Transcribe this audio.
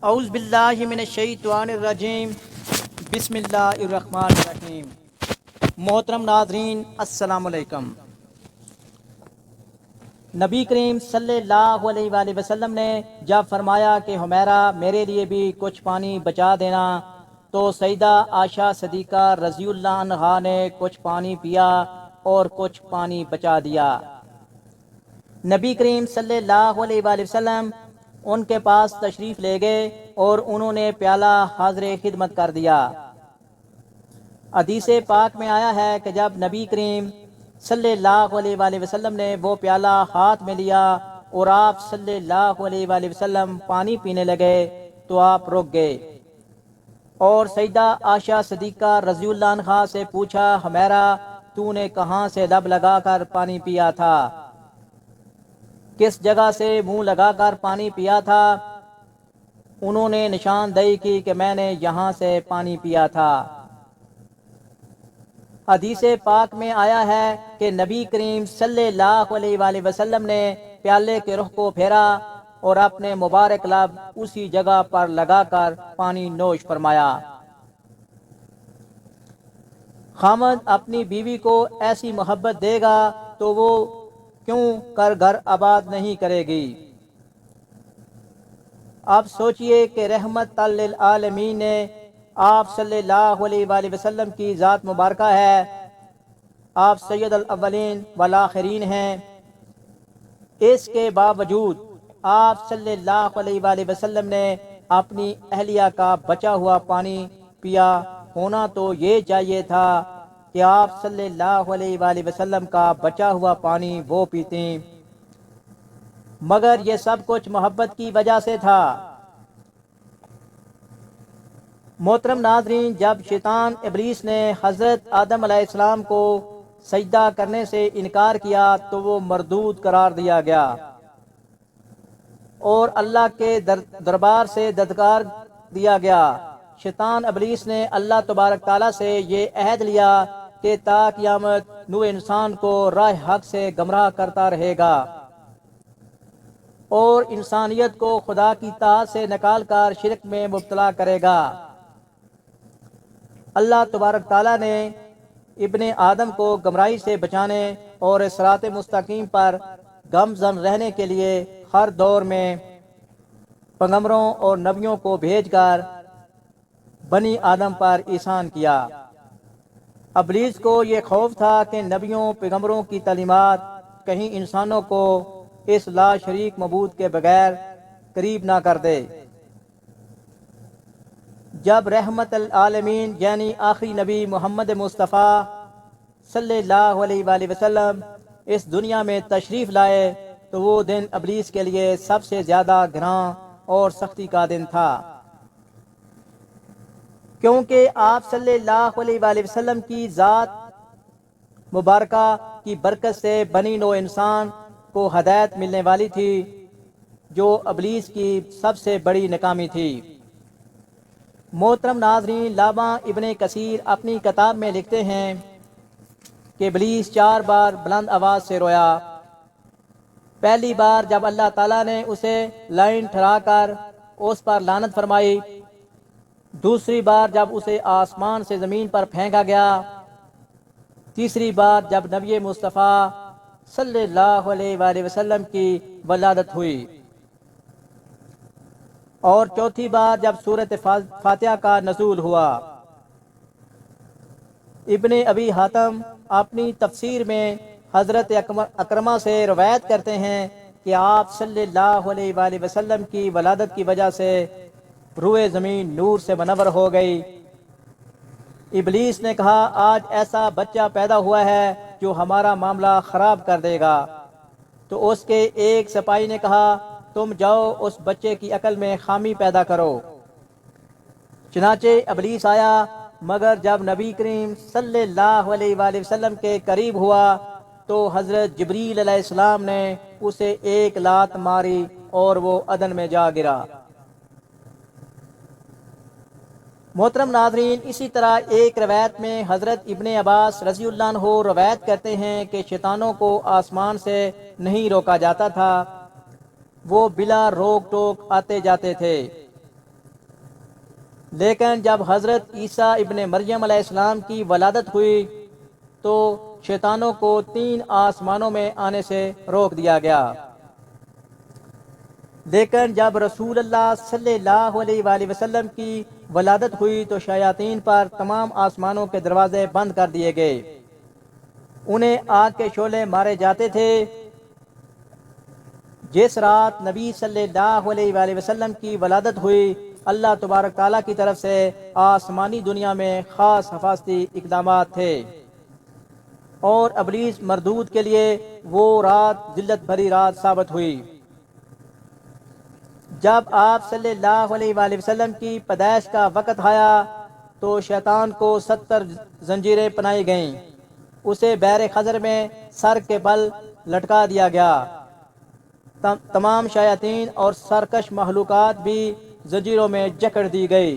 اعوذ باللہ من الشیطان الرجیم بسم اللہ الرحمن الرحیم۔ محترم ناظرین السلام علیکم۔ نبی کریم صلی اللہ علیہ وآلہ وسلم نے جب فرمایا کہ حمیرہ میرے لیے بھی کچھ پانی بچا دینا، تو سیدہ عائشہ صدیقہ رضی اللہ عنہا نے کچھ پانی پیا اور کچھ پانی بچا دیا۔ نبی کریم صلی اللہ علیہ وآلہ وسلم ان کے پاس تشریف لے گئے اور انہوں نے پیالہ حاضر خدمت کر دیا۔ حدیث پاک میں آیا ہے کہ جب نبی کریم صلی اللہ علیہ وآلہ وسلم نے وہ پیالہ ہاتھ میں لیا اور آپ صلی اللہ علیہ وآلہ وسلم پانی پینے لگے تو آپ رک گئے اور سیدہ عائشہ صدیقہ رضی اللہ عنہا سے پوچھا، حمیرہ تو نے کہاں سے لب لگا کر پانی پیا تھا؟ کس جگہ سے منہ لگا کر پانی پیا تھا؟ انہوں نے نشاندہی کی کہ میں نے یہاں سے پانی پیا تھا۔ حدیث پاک میں آیا ہے کہ نبی کریم صلی اللہ علیہ وآلہ وسلم نے پیالے کے رخ کو پھیرا اور اپنے مبارک لب اسی جگہ پر لگا کر پانی نوش فرمایا۔ خامد اپنی بیوی کو ایسی محبت دے گا تو وہ کیوں کر گھر آباد نہیں کرے گی؟ اب سوچئے کہ رحمت للعالمین نے آپ صلی اللہ علیہ وآلہ وسلم کی ذات مبارکہ ہے، آپ سید الاولین والآخرین ہیں، اس کے باوجود آپ صلی اللہ علیہ وآلہ وسلم نے اپنی اہلیہ کا بچا ہوا پانی پیا۔ ہونا تو یہ چاہیے تھا کہ آپ صلی اللہ علیہ وآلہ وسلم کا بچا ہوا پانی وہ پیتیں، مگر یہ سب کچھ محبت کی وجہ سے تھا۔ محترم ناظرین، جب شیطان ابلیس نے حضرت آدم علیہ السلام کو سجدہ کرنے سے انکار کیا تو وہ مردود قرار دیا گیا اور اللہ کے دربار سے ددکار دیا گیا۔ شیطان ابلیس نے اللہ تبارک تعالیٰ سے یہ عہد لیا کہ تا قیامت نوع انسان کو راہ حق سے گمراہ کرتا رہے گا اور انسانیت کو خدا کی اطاعت سے نکال کر شرک میں مبتلا کرے گا۔ اللہ تبارک تعالیٰ نے ابن آدم کو گمراہی سے بچانے اور صراط مستقیم پر گامزن رہنے کے لیے ہر دور میں پیغمبروں اور نبیوں کو بھیج کر بنی آدم پر احسان کیا۔ ابلیس کو یہ خوف تھا کہ نبیوں پیغمبروں کی تعلیمات کہیں انسانوں کو اس لا شریک معبود کے بغیر قریب نہ کر دے۔ جب رحمت العالمین یعنی آخری نبی محمد مصطفیٰ صلی اللہ علیہ وآلہ وسلم اس دنیا میں تشریف لائے تو وہ دن ابلیس کے لیے سب سے زیادہ گراں اور سختی کا دن تھا، کیونکہ آپ صلی اللہ علیہ وآلہ وسلم کی ذات مبارکہ کی برکت سے بنی نوع انسان کو ہدایت ملنے والی تھی، جو ابلیس کی سب سے بڑی ناکامی تھی۔ محترم ناظرین، علامہ ابن کثیر اپنی کتاب میں لکھتے ہیں کہ ابلیس 4 بار بلند آواز سے رویا۔ پہلی بار جب اللہ تعالیٰ نے اسے لائن ٹھہرا کر اس پر لعنت فرمائی، دوسری بار جب اسے آسمان سے زمین پر پھینکا گیا، تیسری بار جب نبی مصطفیٰ صلی اللہ علیہ وآلہ وسلم کی ولادت ہوئی، اور چوتھی بار جب سورۃ فاتحہ کا نزول ہوا۔ ابن ابی حاتم اپنی تفسیر میں حضرت اکرمہ سے روایت کرتے ہیں کہ آپ صلی اللہ علیہ وآلہ وسلم کی ولادت کی وجہ سے روئے زمین نور سے منور ہو گئی۔ ابلیس نے کہا، آج ایسا بچہ پیدا ہوا ہے جو ہمارا معاملہ خراب کر دے گا۔ تو اس کے ایک سپاہی نے کہا، تم جاؤ اس بچے کی عقل میں خامی پیدا کرو۔ چنانچہ ابلیس آیا، مگر جب نبی کریم صلی اللہ علیہ وآلہ وسلم کے قریب ہوا تو حضرت جبریل علیہ السلام نے اسے ایک لات ماری اور وہ عدن میں جا گرا۔ محترم ناظرین، اسی طرح ایک روایت میں حضرت ابن عباس رضی اللہ عنہ روایت کرتے ہیں کہ شیطانوں کو آسمان سے نہیں روکا جاتا تھا، وہ بلا روک ٹوک آتے جاتے تھے۔ لیکن جب حضرت عیسیٰ ابن مریم علیہ السلام کی ولادت ہوئی تو شیطانوں کو 3 آسمانوں میں آنے سے روک دیا گیا۔ لیکن جب رسول اللہ صلی اللہ علیہ وآلہ وسلم کی ولادت ہوئی تو شیاطین پر تمام آسمانوں کے دروازے بند کر دیے گئے، انہیں آگ کے شعلے مارے جاتے تھے۔ جس رات نبی صلی اللہ علیہ وآلہ وسلم کی ولادت ہوئی، اللہ تبارک تعالیٰ کی طرف سے آسمانی دنیا میں خاص حفاظتی اقدامات تھے، اور ابلیس مردود کے لیے وہ رات ذلت بھری رات ثابت ہوئی۔ جب آپ صلی اللہ علیہ وآلہ وسلم کی پیدائش کا وقت آیا تو شیطان کو 70 زنجیریں پہنائی گئیں، اسے بحر خضر میں سر کے بل لٹکا دیا گیا۔ تمام شیاطین اور سرکش مخلوقات بھی زنجیروں میں جکڑ دی گئی۔